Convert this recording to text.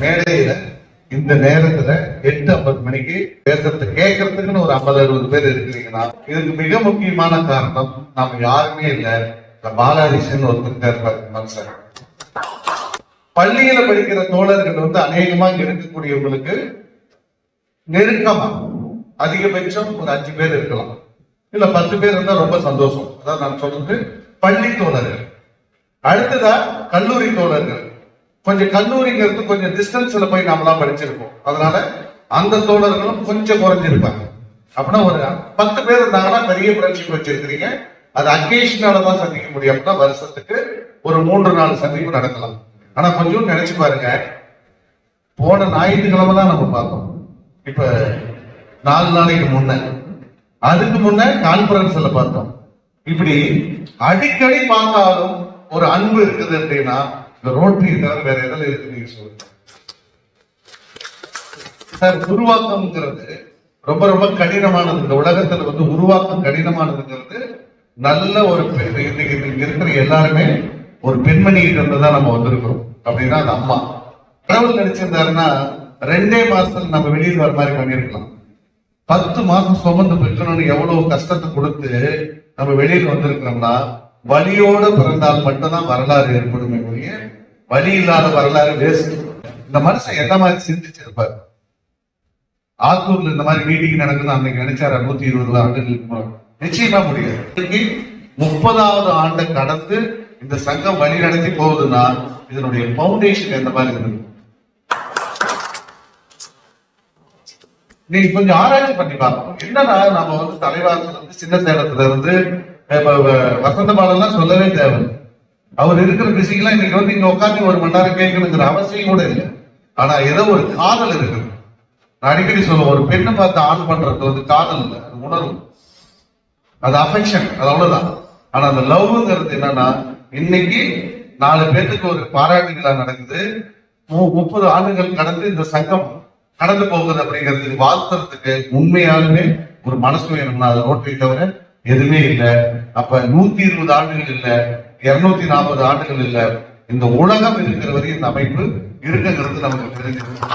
மேடையில இந்த நேரத்துல 8:50 மணிக்கு பேசுறது கேட்கறதுக்குன்னு ஒரு 50-60 பேர் இருக்கிறீங்கன்னா இதுக்கு மிக முக்கியமான காரணம் நாம யாருமே இல்ல, பாலாரிசன் ஒருத்தர் இருப்பாரு மனுஷன். பள்ளியில படிக்கிற தோழர்கள் அநேகமா இருக்கக்கூடியவங்களுக்கு நெருக்கமா அதிகபட்சம் ஒரு 5 பேர் இருக்கலாம், இல்ல 10 பேர் இருந்தா ரொம்ப சந்தோஷம். அதான் நான் சொல்றது பள்ளி தோழர்கள். அடுத்ததா கல்லூரி தோழர்கள். கொஞ்சம் கல்லூரிங்கிறது கொஞ்சம் டிஸ்டன்ஸ்ல போய் நாமெல்லாம் படிச்சிருக்கோம், அதனால அந்த தோழர்களும் கொஞ்சம் குறைஞ்சிருப்பாங்க. அப்படின்னா ஒரு 10 பேர் இருந்தாங்கன்னா பெரிய புரட்சி வச்சிருக்கிறீங்க. அது அக்கேஷனால தான் சந்திக்க முடியும். அப்படின்னா வருஷத்துக்கு ஒரு 3-4 சந்திப்பு நடக்கலாம். ஆனா கொஞ்சம் நினைச்சு பாருங்க, போன ஞாயிற்றுக்கிழமை தான் நம்ம பார்த்தோம். இப்ப 4 நாளைக்கு முன்ன, அதுக்கு முன்ன கான்பரன்ஸ்ல பார்த்தோம். இப்படி அடிக்கடி பார்த்தாலும் ஒரு அன்பு இருக்குது அப்படின்னா இந்த ரோட்டரி தவிர வேற எதில் இருக்கு நீங்க சொல்லுங்க சார். உருவாக்கம்ங்கிறது ரொம்ப ரொம்ப கடினமானது. இந்த உலகத்துல உருவாக்கம் கடினமானதுங்கிறது நல்ல ஒரு இன்னைக்கு இருக்கிற எல்லாருமே ஒரு பெண்மணிகிட்ட இருந்துதான் நம்ம வந்திருக்கிறோம். அப்படின்னா அது அம்மா. கடவுள் நினைச்சிருந்தாருன்னா 2 மாசத்துல நம்ம வெளியில் வர மாதிரி பண்ணிருக்கலாம். 10 மாசம் சுமந்து பெற்றணும்னு எவ்வளவு கஷ்டத்தை கொடுத்து நம்ம வெளியில் வந்திருக்கிறோம்னா, வலியோட பிறந்தால் மட்டும்தான் வரலாறு ஏற்படுமே ஒழிய வலி இல்லாத வரலாறு வேஸ்ட். இந்த மனுஷன் என்ன மாதிரி சிந்திச்சிருப்பாரு. ஆத்தூர்ல இந்த மாதிரி மீட்டிங் நடக்குது அன்னைக்கு நினைச்சாரு 120 ஆண்டுகளுக்கு நிச்சயமா முடியாது. 30வது ஆண்டை கடந்து இந்த சங்கம் வழி நடத்தி போகுதுன்னா இதனுடைய பவுண்டேஷன் எந்த மாதிரி இருக்கு நீங்க கொஞ்சம் ஆராய்ச்சி பண்ணி பார்க்கணும். என்னன்னா நம்ம தலைவாசல் சின்ன சேலத்துல இருந்து வசந்த பாலெல்லாம் சொல்லவே தேவை. அவர் இருக்கிற பிசிக்கெல்லாம் இன்னைக்கு இங்க உட்காந்து 1 மணி நேரம் கேட்கணுங்கிற அவசியம் கூட இல்லை. ஆனா ஏதோ ஒரு காதல் இருக்கு. நான் அடிக்கடி சொல்லுவேன், ஒரு பெண்ணை பார்த்து ஆன் பண்றது காதல் இல்லை, அது உணர்வு, அது அஃபெக்ஷன், அது அவ்வளவுதான். ஆனா அந்த லவ்ங்கிறது என்னன்னா, இன்னைக்கு 4 பேருக்கு ஒரு பாராட்டு விழா நடக்குது. 30 ஆண்டுகள் கடந்து இந்த சங்கம் கடந்து போகுது அப்படிங்கிறதுக்கு வாழ்த்துறதுக்கு உண்மையாலுமே ஒரு மனசு வேணும்னா அது ரோட்டரி தவிர எதுவுமே இல்லை. அப்ப 120 ஆண்டுகள் இல்ல, 240 ஆண்டுகள் இல்ல, இந்த உலகம் இருக்கிற வரையும் இந்த அமைப்பு இருக்குங்கிறது நமக்கு தெரிஞ்சிருக்கு.